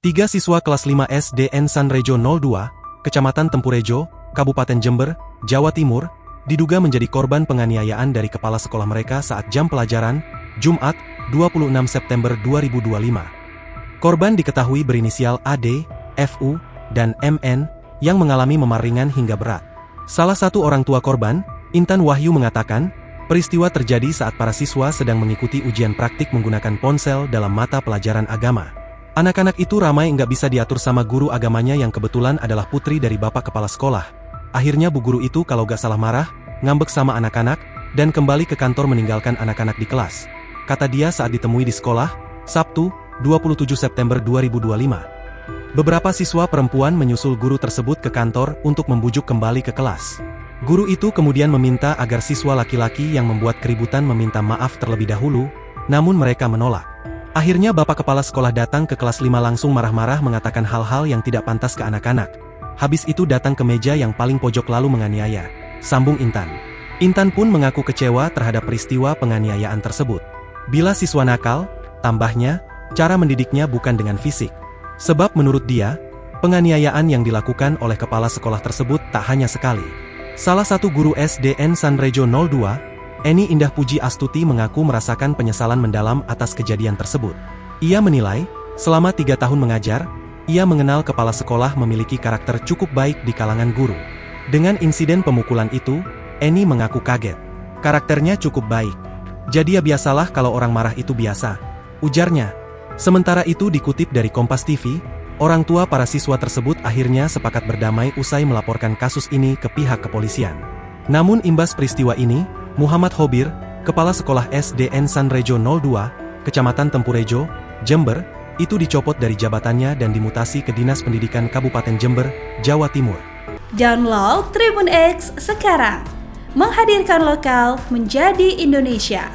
3 siswa kelas 5 SDN Sanrejo 02, Kecamatan Tempurejo, Kabupaten Jember, Jawa Timur, diduga menjadi korban penganiayaan dari kepala sekolah mereka saat jam pelajaran, Jumat, 26 September 2025. Korban diketahui berinisial AD, FU, dan MN, yang mengalami memar ringan hingga berat. Salah satu orang tua korban, Intan Wahyu mengatakan, peristiwa terjadi saat para siswa sedang mengikuti ujian praktik menggunakan ponsel dalam mata pelajaran agama. Anak-anak itu ramai nggak bisa diatur sama guru agamanya yang kebetulan adalah putri dari bapak kepala sekolah. Akhirnya bu guru itu kalau gak salah marah, ngambek sama anak-anak, dan kembali ke kantor meninggalkan anak-anak di kelas. Kata dia saat ditemui di sekolah, Sabtu, 27 September 2025. Beberapa siswa perempuan menyusul guru tersebut ke kantor untuk membujuk kembali ke kelas. Guru itu kemudian meminta agar siswa laki-laki yang membuat keributan meminta maaf terlebih dahulu, namun mereka menolak. Akhirnya bapak kepala sekolah datang ke kelas 5 langsung marah-marah mengatakan hal-hal yang tidak pantas ke anak-anak. Habis itu datang ke meja yang paling pojok lalu menganiaya, sambung Intan. Intan pun mengaku kecewa terhadap peristiwa penganiayaan tersebut. Bila siswa nakal, tambahnya, cara mendidiknya bukan dengan fisik. Sebab menurut dia, penganiayaan yang dilakukan oleh kepala sekolah tersebut tak hanya sekali. Salah satu guru SDN Sanrejo 02, Eni Indah Puji Astuti mengaku merasakan penyesalan mendalam atas kejadian tersebut. Ia menilai, selama 3 tahun mengajar, ia mengenal kepala sekolah memiliki karakter cukup baik di kalangan guru. Dengan insiden pemukulan itu, Eni mengaku kaget. Karakternya cukup baik. Jadi ya biasalah kalau orang marah itu biasa, ujarnya. Sementara itu dikutip dari Kompas TV, orang tua para siswa tersebut akhirnya sepakat berdamai usai melaporkan kasus ini ke pihak kepolisian. Namun imbas peristiwa ini, Muhammad Hobir, kepala sekolah SDN Sanrejo 02, Kecamatan Tempurejo, Jember, itu dicopot dari jabatannya dan dimutasi ke Dinas Pendidikan Kabupaten Jember, Jawa Timur. Download Tribun X sekarang, menghadirkan lokal menjadi Indonesia.